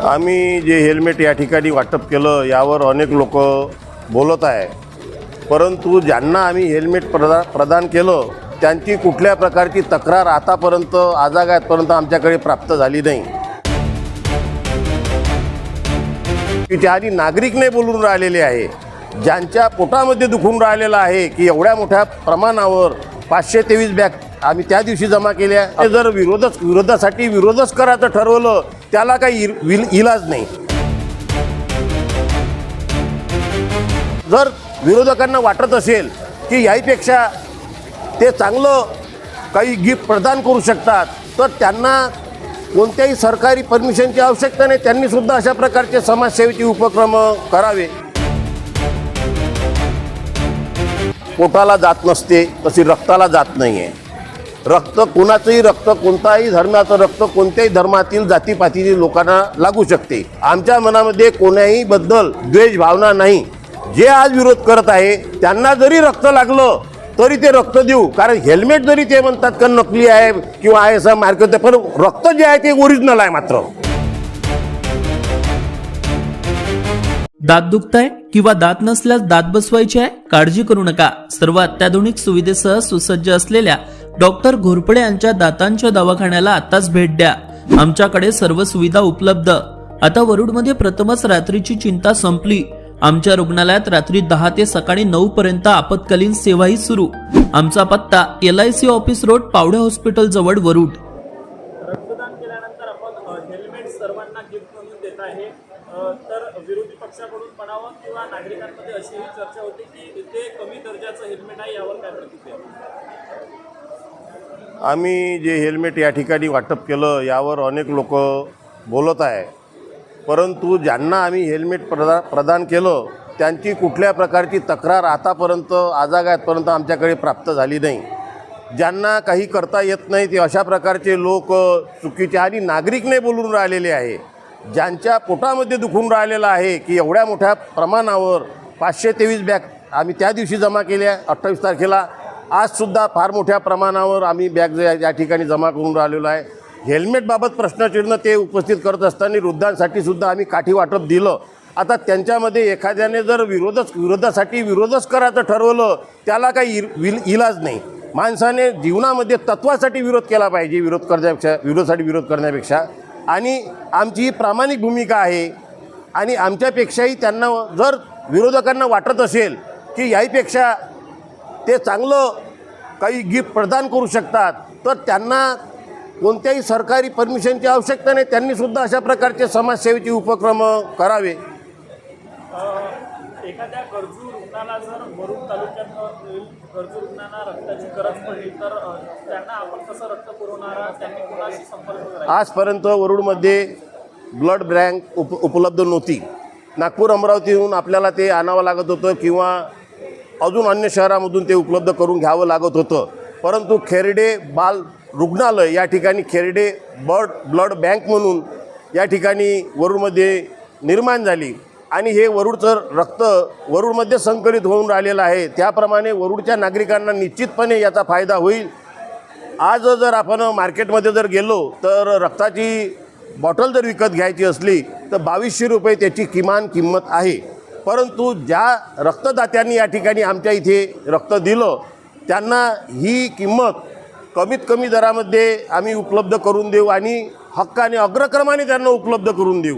आम्ही जे हेल्मेट या ठिकाणी वाटप केलं यावर अनेक लोक बोलत आहे, परंतु ज्यांना आम्ही हेल्मेट प्रदान केलं त्यांची कुठल्या प्रकारची तक्रार आतापर्यंत आजतागायतपर्यंत आमच्याकडे प्राप्त झाली नाही. की आधी नागरिक नाही बोलून राहिलेले आहे, ज्यांच्या पोटामध्ये दुखून राहिलेलं आहे की एवढ्या मोठ्या प्रमाणावर 523 बॅग आम्ही त्या दिवशी जमा केल्या. जर विरोधासाठी विरोधच करायचं ठरवलं त्याला काही इलाज नाही. जर विरोधकांना वाटत असेल की याहीपेक्षा ते चांगलं काही गिफ्ट प्रदान करू शकतात तर त्यांना कोणत्याही सरकारी परमिशनची आवश्यकता नाही. त्यांनी सुद्धा अशा प्रकारचे समाजसेवेचे उपक्रम करावे. पोटाला जात नसते तशी रक्ताला जात नाही आहे. रक्त कोणाचंही रक्त, कोणताही धर्माचं रक्त कोणत्याही धर्मातील जातीपातीतील लोकांना लागू शकते. आमच्या मनामध्ये कोणाही बद्दल द्वेष भावना नाही. जे आज विरोध करत आहे त्यांना जरी रक्त लागलं तरी ते रक्त देऊ, कारण हेल्मेट जरी ते म्हणतात का नकली आहे किंवा आहे असं मार्क होते, पण रक्त जे आहे ते ओरिजिनल आहे. मात्र दात दुखताय किंवा दात नसल्यास दात बसवायचे आहे, काळजी करू नका. सर्व अत्याधुनिक सुविधेसह सुसज्ज असलेल्या डॉक्टर घोरपडे यांच्या दातांच्या दवाखान्याला आताच भेट द्या. आमच्याकडे सर्व सुविधा उपलब्ध. आता वरुडमध्ये प्रथमच रात्रीची चिंता संपली. आमच्या रुग्णालयात रात्री 10 ते सकाळी 9 पर्यंत आपत्कालीन सेवाही सुरू. आमचा पत्ता LIC office road, Pawde hospital जवळ, वरुड. रक्तदान केल्यानंतर आपण हेल्मेट सर्वांना गिफ्ट म्हणून देत आहे, तर विरोधी पक्षाकडून म्हणावं किंवा नागरिकांमध्ये अशीही चर्चा होती की ते कमी दर्जाचं हेल्मेट आहे, यावर काय प्रतिक्रिया? आम्ही जे हेल्मेट या ठिकाणी वाटप केलं यावर अनेक लोक बोलत आहे, परंतु ज्यांना आम्ही हेल्मेट प्रदान केलं त्यांची कुठल्या प्रकारची तक्रार आतापर्यंत आजतागायतपर्यंत आमच्याकडे प्राप्त झाली नाही. ज्यांना काही करता येत नाही ते अशा प्रकारचे लोक चुकीचे आणि नागरिक नाही बोलून राहिलेले आहे. ज्यांच्या पोटामध्ये दुखून राहिलेलं आहे की एवढ्या मोठ्या प्रमाणावर 523 बॅग आम्ही त्या दिवशी जमा केल्या 28 तारखेला. आजसुद्धा फार मोठ्या प्रमाणावर आम्ही बॅग या ठिकाणी जमा करून राहिलेलो आहे. हेल्मेटबाबत प्रश्नचिन्ह ते उपस्थित करत असताना वृद्धांसाठी सुद्धा आम्ही काठी वाटप दिलं. आता त्यांच्यामध्ये एखाद्याने जर विरोधासाठी विरोधच करायचं ठरवलं त्याला काही इलाज नाही. माणसाने जीवनामध्ये तत्वासाठी विरोध केला पाहिजे, विरोधासाठी विरोध करण्यापेक्षा. आणि आमची ही प्रामाणिक भूमिका आहे. आणि आमच्यापेक्षाही त्यांना जर विरोधकांना वाटत असेल की याहीपेक्षा ते चांगलं काही गिफ्ट प्रदान करू शकतात तर त्यांना कोणत्याही सरकारी परमिशनची आवश्यकता नाही. त्यांनी सुद्धा अशा प्रकारचे समाजसेवेचे उपक्रम करावे. एखाद्या गरजू रुग्णाला जर वरुड तालुक्यात गरजू रुग्णांना रक्ताची गरज पडली तर त्यांना आपण कसं रक्त पुरवणार, त्यांनी कोणाशी संपर्क करायचा? आजपर्यंत वरुडमध्ये ब्लड बँक उपलब्ध नव्हती. नागपूर, अमरावतीहून आपल्याला ते आणावं लागत होतं किंवा अजून अन्य शहरामधून ते उपलब्ध करून घ्यावं लागत होतं. परंतु खेरडे बाल रुग्णालय या ठिकाणी खेरडे ब्लड बँक म्हणून या ठिकाणी वरुडमध्ये निर्माण झाली आणि हे वरुडचं रक्त वरुडमध्ये संकलित होऊन राहिलेलं आहे. त्याप्रमाणे वरुडच्या नागरिकांना निश्चितपणे याचा फायदा होईल. आज जर आपण मार्केटमध्ये जर गेलो तर रक्ताची बॉटल जर विकत घ्यायची असली तर 2200 रुपये त्याची किमान किंमत आहे. परंतु ज्या रक्तदात्यांनी या ठिकाणी आमच्या इथे रक्त दिलं त्यांना ही किंमत कमीत कमी दरामध्ये आम्ही उपलब्ध करून देऊ आणि हक्काने अग्रक्रमाने त्यांना उपलब्ध करून देऊ.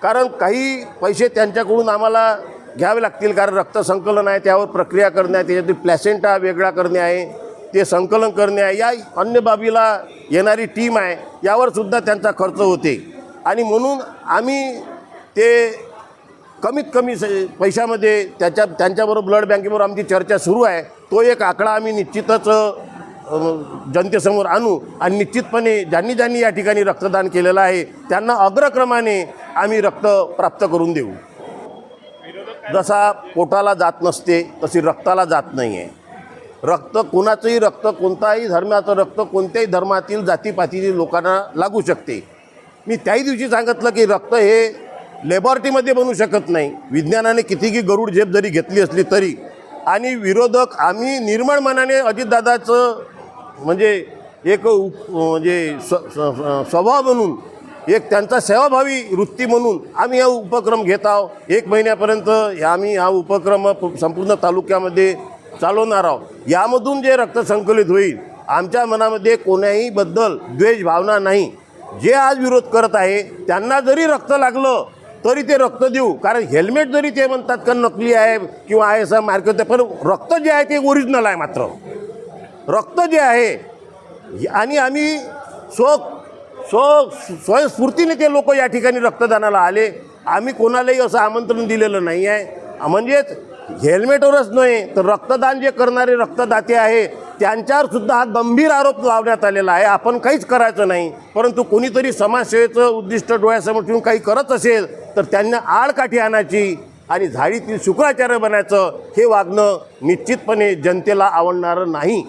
कारण काही पैसे त्यांच्याकडून आम्हाला घ्यावे लागतील, कारण रक्त संकलन आहे, त्यावर प्रक्रिया करणे आहे, त्याच्यातील प्लॅसेंटा वेगळा करणे आहे, ते संकलन करणे आहे, या अन्य बाबीला येणारी टीम आहे, यावरसुद्धा त्यांचा खर्च होते. आणि म्हणून आम्ही ते कमीत कमी पैशामध्ये त्यांच्याबरोबर ब्लड बँकेबरोबर आमची चर्चा सुरू आहे. तो एक आकडा आम्ही निश्चितच जनतेसमोर आणू आणि निश्चितपणे ज्यांनी या ठिकाणी रक्तदान केलेलं आहे त्यांना अग्रक्रमाने आम्ही रक्त प्राप्त करून देऊ. जसा पोटाला जात नसते तशी रक्ताला जात नाही आहे. रक्त कोणाचंही रक्त, कोणताही धर्माचं रक्त कोणत्याही धर्मातील जातीपातीतील लोकांना लागू शकते. मी त्याही दिवशी सांगितलं की रक्त हे लॅबॉरेटरीमध्ये बनू शकत नाही. विज्ञानाने कितीही गरुड झेप जरी घेतली असली तरी. आणि विरोधक आम्ही निर्मळ मनाने अजितदादाचं म्हणजे एक म्हणजे स्वभाव म्हणून एक त्यांचा सेवाभावी वृत्ती म्हणून आम्ही हा उपक्रम घेत आहोत. 1 महिन्यापर्यंत आम्ही हा उपक्रम संपूर्ण तालुक्यामध्ये चालवणार आहोत. यामधून जे रक्त संकलित होईल, आमच्या मनामध्ये कोणाही बद्दल द्वेष भावना नाही. जे आज विरोध करत आहे त्यांना जरी रक्त लागलं तरी ते रक्त देऊ, कारण हेल्मेट जरी ते म्हणतात का नकली आहे किंवा आहे असं मार्केट, पण रक्त जे आहे ते ओरिजिनल आहे. मात्र रक्त जे आहे आणि आम्ही स्वयंस्फूर्तीने ते लोक या ठिकाणी रक्तदानाला आले. आम्ही कोणालाही असं आमंत्रण दिलेलं नाही आहे. म्हणजेच हेल्मेटवरच नाही तर रक्तदान जे करणारे रक्तदाते आहे त्यांच्यावर सुद्धा हा गंभीर आरोप लावण्यात आलेला आहे. आपण काहीच करायचं नाही, परंतु कोणीतरी समाजसेवेचं उद्दिष्ट डोळ्यासमोर ठेवून काही करत असेल तर त्यांना आडकाठी आणायची आणि झाडीतील शुक्राचार्य बनायचं, हे वागणं निश्चितपणे जनतेला आवडणारं नाही.